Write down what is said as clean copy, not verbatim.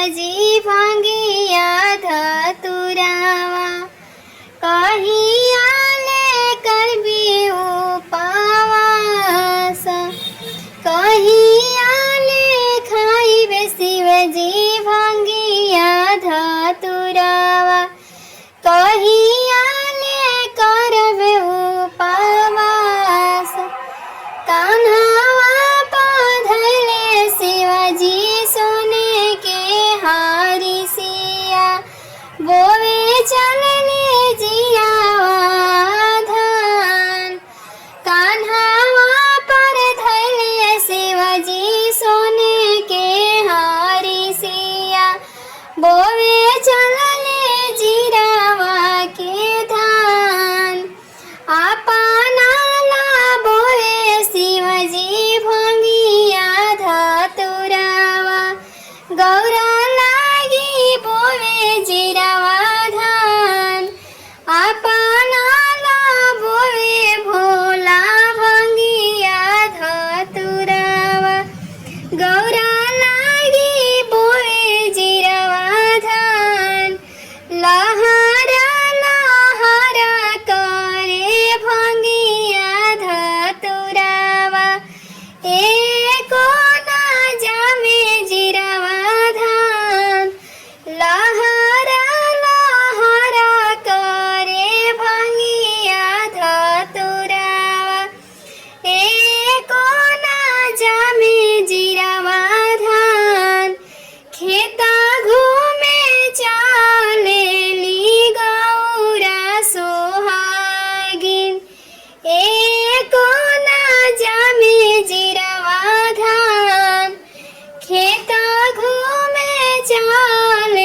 शिवजी भांगिया धतुरावा कहिया ले करबी उपवास कहिया ले खाइबे शिवजी भांगिया धतुरावा कहिया ले करबे उपवास कान्हावा पधले शिवजी सोने के हारी सिया बोवे चलने जियावा धान कान्हावा पर धले शिवजी सोने के हारी सिया बोवे चलने जिरावा के धान आपना ला बोवे शिवजी भांगिया धतुरावा गौरा लागी बोवे जिरावा धान आपना ला बोवे भोला भांगिया धतुरावा गौरा लागी बोवे जिरावा धान लहरा लहरा करे भांगिया धतुरावा एको ना जामे जिरावा धान लहरा लहरा करे भांगिया धतुरावा एको ना जामे जिरावा धान खेता घूमे चालेली गौरा सोहागिन एको ना जामे जिरावा धान खेता घूमे चालेली